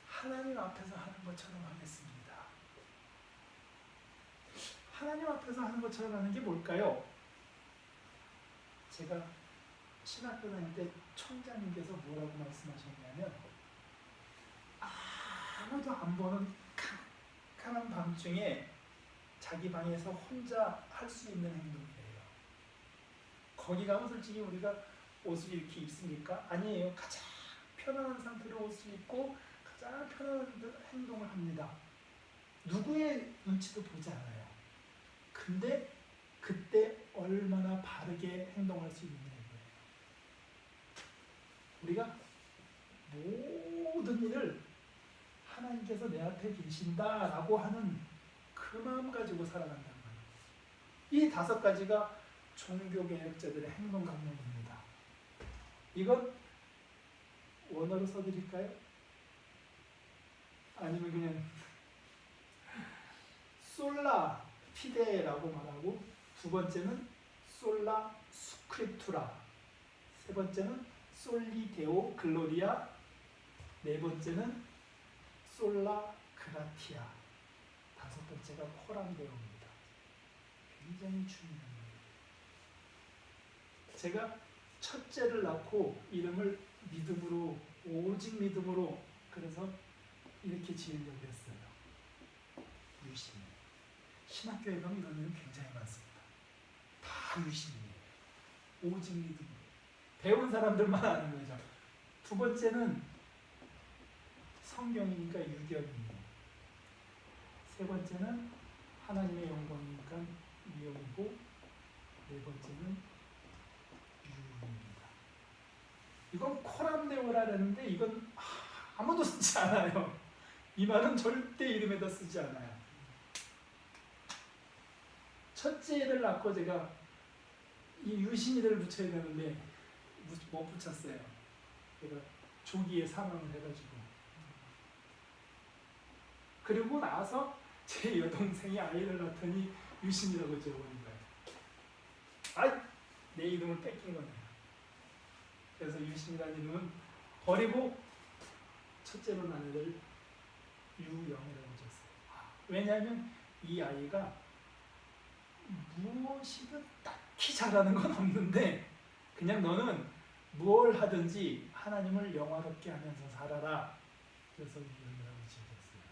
하나님 앞에서 하는 것처럼 하겠습니다. 하나님 앞에서 하는 것처럼 하는 게 뭘까요? 제가 신학교 다닐 때 총장님께서 뭐라고 말씀하셨냐면, 아무도 안 보는 캄캄한 밤중에 자기 방에서 혼자 할 수 있는 행동이에요. 거기 가면 솔직히 우리가 옷을 이렇게 입습니까? 아니에요. 가장 편안한 상태로 옷을 입고 가장 편안한 행동을 합니다. 누구의 눈치도 보지 않아요. 근데 그때 얼마나 바르게 행동할 수 있느냐고요. 우리가 모든 일을 하나님께서 내 앞에 계신다라고 하는 그 마음 가지고 살아간다는 거예요. 이 5가지가 종교개혁자들의 행동 강령입니다. 이건 원어로 써드릴까요? 아니면 그냥 솔라 피데라고 말하고, 두 번째는 솔라 스크립투라, 세 번째는 솔리 데오 글로리아, 네 번째는 솔라 그라티아, 5번째가 코람 데오입니다. 굉장히 중요한 거예요. 제가 첫째를 낳고 이름을 믿음으로, 오직 믿음으로, 그래서 이렇게 지으려고 했어요. 유신. 신학교에 가면 이런 일은 굉장히 많습니다. 다 유신이에요. 오직 믿음으로. 배운 사람들만 아는 거죠. 두 번째는 성경이니까 유경이에요. 세 번째는 하나님의 영광이니까 유영이고, 네 번째는 유입니다. 이건 코람데오라는데 이건 아무도 쓰지 않아요. 이 말은 절대 이름에다 쓰지 않아요. 첫째를 낳고 제가 이 유신이를 붙여야 되는데 못 붙였어요. 제가 조기에 사망을 해가지고. 그리고 나서 제 여동생이 아이를 낳더니 유신이라고 지어버린 거예요. 내 이름을 뺏긴 거네요. 그래서 유신이라는 이름은 버리고 첫째로 난 애를 유영이라고 지었어요. 왜냐하면 이 아이가 무엇이든 딱히 잘하는 건 없는데 그냥 너는 뭘 하든지 하나님을 영화롭게 하면서 살아라. 그래서 유영이라고 지어졌어요.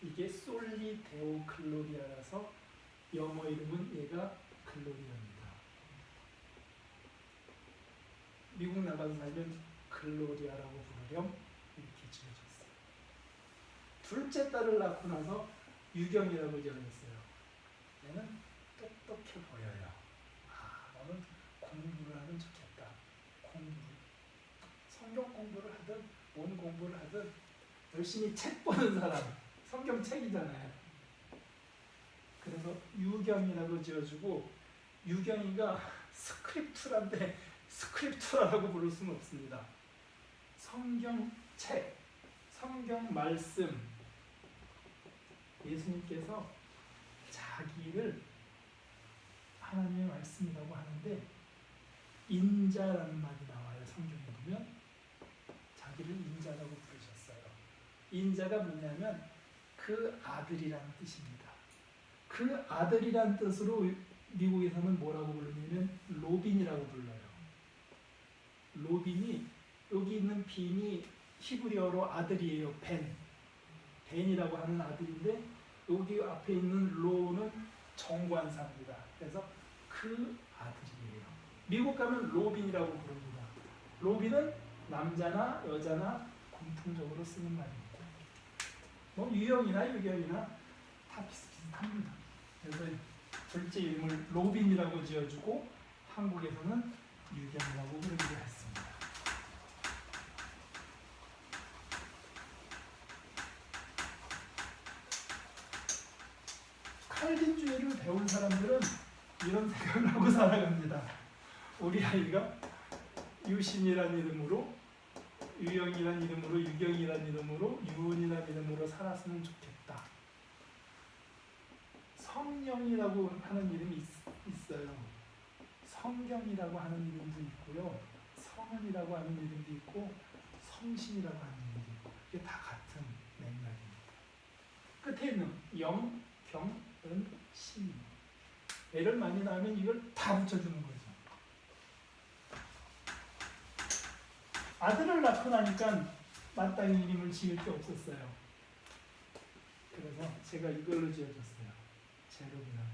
이게 솔리 데오 글로리아라서 영어 이름은 얘가 글로리아입니다. 미국 나가서 살면 글로리아라고 부르렴 이렇게 지어졌어요. 둘째 딸을 낳고 나서 유경이라고 지어졌어요. 얘는 똑똑해 보여요. 너는 공부를 하면 좋겠다. 성경 공부를 하든 뭔 공부를 하든 열심히 책 보는 사람, 성경 책이잖아요. 그래서 유경이라고 지어주고, 유경이가 스크립투라인데 스크립투라라고 부를 수는 없습니다. 성경책, 성경 말씀. 예수님께서 자기를 하나님의 말씀이라고 하는데 인자라는 말이 나와요. 성경에 보면 자기를 인자라고 부르셨어요. 인자가 뭐냐면 그 아들이라는 뜻입니다. 그 아들이라는 뜻으로 미국에서는 뭐라고 부르냐면 로빈이라고 불러요. 로빈이, 여기 있는 빈이 히브리어로 아들이에요. 벤이라고 하는 아들인데, 여기 앞에 있는 로는 정관사입니다. 그래서 그 아들이에요. 미국 가면 로빈이라고 부릅니다. 로빈은 남자나 여자나 공통적으로 쓰는 말입니다. 뭐 유영이나 유경이나 다 비슷합니다. 그래서 둘째 이름을 로빈이라고 지어주고 한국에서는 유경이라고 부르기로 했습니다. 칼빈주의를 배운 사람들은 이런 생각을 하고 살아갑니다. 우리 아이가 유신이라는 이름으로, 유영이라는 이름으로, 유경이라는 이름으로, 유은이라는 이름으로 살았으면 좋겠다. 성령이라고 하는 이름이 있어요. 성경이라고 하는 이름도 있고요. 성은이라고 하는 이름도 있고, 성신이라고 하는 이름도 있고, 이게 다 같은 맥락입니다. 끝에 있는 영, 경, 은, 신. 애를 많이 낳으면 이걸 다 붙여주는 거죠. 아들을 낳고 나니까 마땅히 이름을 지을 게 없었어요. 그래서 제가 이걸로 지어줬어요. 제롬이라고.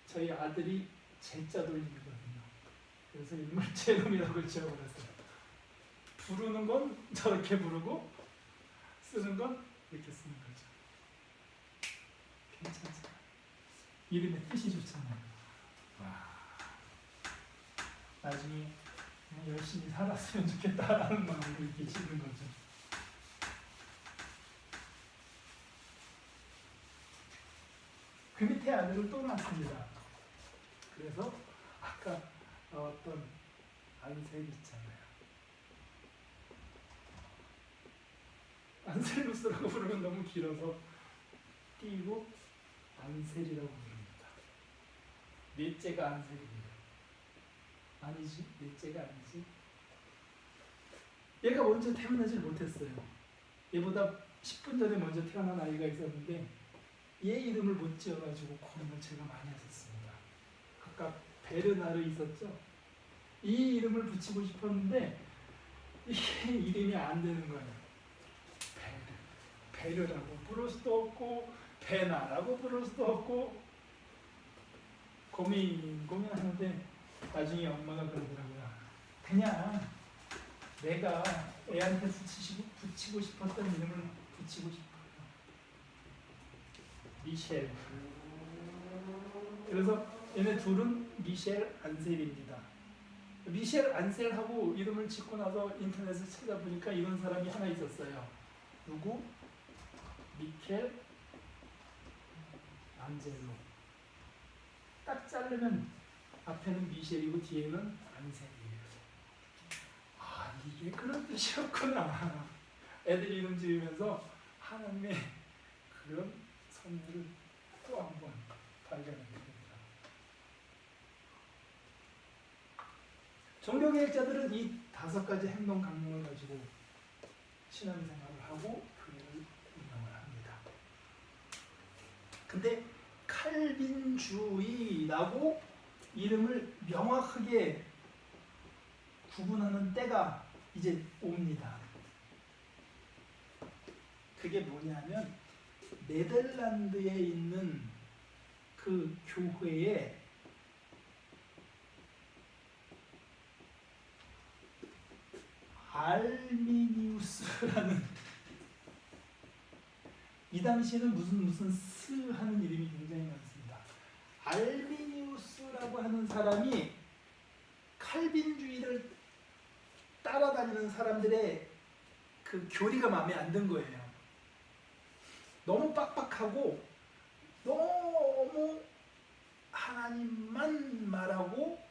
저희 아들이 제자 돌림이거든요. 그래서 이름을 제롬이라고 지어버렸어요. 부르는 건 저렇게 부르고 쓰는 건 이렇게 쓰는 거죠. 괜찮죠? 이름의 뜻이 좋잖아요. 와, 나중에 그냥 열심히 살았으면 좋겠다라는 마음으로 이렇게 짓는 거죠. 그 밑에 아들을 또 낳습니다. 그래서 아까 나왔던 안셀 있잖아요. 안셀루스라고 부르면 너무 길어서 띄고 안셀이라고 부릅니다. 넷째가 안셀입니다. 아니지? 넷째가 아니지? 얘가 먼저 태어나질 못했어요. 얘보다 10분 전에 먼저 태어난 아이가 있었는데 얘 이름을 못 지어가지고 고민을 제가 많이 했었습니다. 아까 베르나르 있었죠? 이 이름을 붙이고 싶었는데 이게 이름이 안 되는 거예요. 베르라고 부를 수도 없고 베나라고 부를 수도 없고 고민하는데 나중에 엄마가 그러더라고요. 그냥 내가 애한테 붙이고 싶었던 이름을 붙이고 싶어요. 미셸. 그래서 얘네 둘은 미셸 안셀입니다. 미셸 안셀하고 이름을 짓고 나서 인터넷을 찾아보니까 이런 사람이 하나 있었어요. 누구? 미켈 안젤로. 딱 자르면 앞에는 미셸이고 뒤에는 안셀이에요. 아, 이게 그런 뜻이었구나. 애들 이름 지으면서 하나님의 그런 섭리를 또 한 번 발견하게 됩니다. 종교개혁자들은 이 5가지 행동 강령을 가지고 신앙생활을 하고 교회를 운영을 합니다. 근데 칼빈주의라고 이름을 명확하게 구분하는 때가 이제 옵니다. 그게 뭐냐면 네덜란드에 있는 그 교회에 알미니우스라는 이 당시에는 무슨 스 하는 이름이 굉장히 많습니다. 알미니우스라고 하는 사람이 칼빈주의를 따라다니는 사람들의 그 교리가 마음에 안 든 거예요. 너무 빡빡하고 너무 하나님만 말하고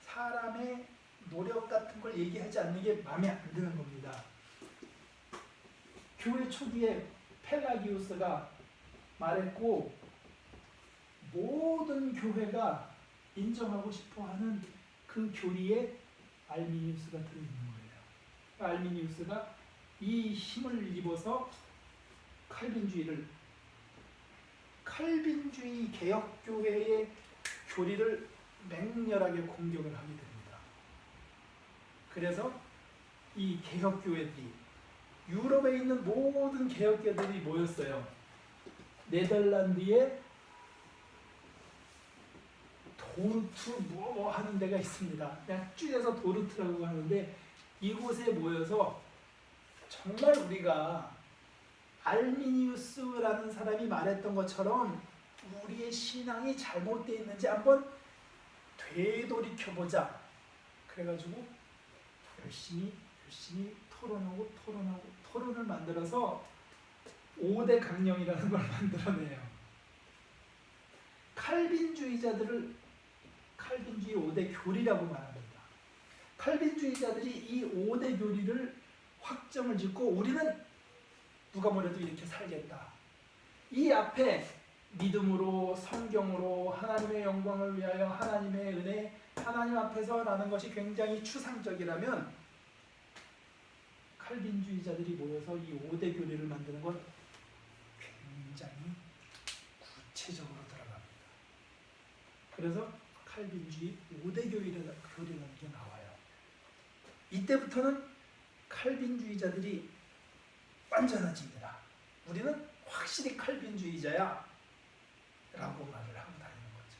사람의 노력 같은 걸 얘기하지 않는 게 마음에 안 드는 겁니다. 교회 초기에 펠라기우스가 말했고 모든 교회가 인정하고 싶어하는 그 교리에 알미니우스가 들어있는 거예요. 알미니우스가 이 힘을 입어서 칼빈주의 개혁교회의 교리를 맹렬하게 공격을 하게 됩니다. 그래서 이 개혁교회들이 유럽에 있는 모든 개혁교회들이 모였어요. 네덜란드에 도르트 뭐 하는 데가 있습니다. 그냥 줄여서 도르트라고 하는데 이곳에 모여서 정말 우리가 알미니우스라는 사람이 말했던 것처럼 우리의 신앙이 잘못되어 있는지 한번 되돌이켜보자. 그래가지고 열심히 토론을 만들어서 5대 강령이라는 걸 만들어내요. 칼빈주의자들을 칼빈주의 5대 교리라고 말합니다. 칼빈주의자들이 이 5대 교리를 확정을 짓고 우리는 누가 뭐래도 이렇게 살겠다. 이 앞에 믿음으로 성경으로 하나님의 영광을 위하여 하나님의 은혜 하나님 앞에서라는 것이 굉장히 추상적이라면 칼빈주의자들이 모여서 이 5대 교리를 만드는 건 굉장히 구체적으로 들어갑니다. 그래서 칼빈주의 5대 교리라는 게 나와요. 이때부터는 칼빈주의자들이 완전해집니다. 우리는 확실히 칼빈주의자야 라고 말을 하고 다니는 거죠.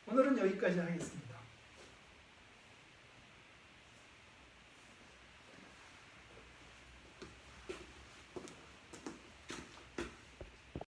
오늘은 여기까지 하겠습니다.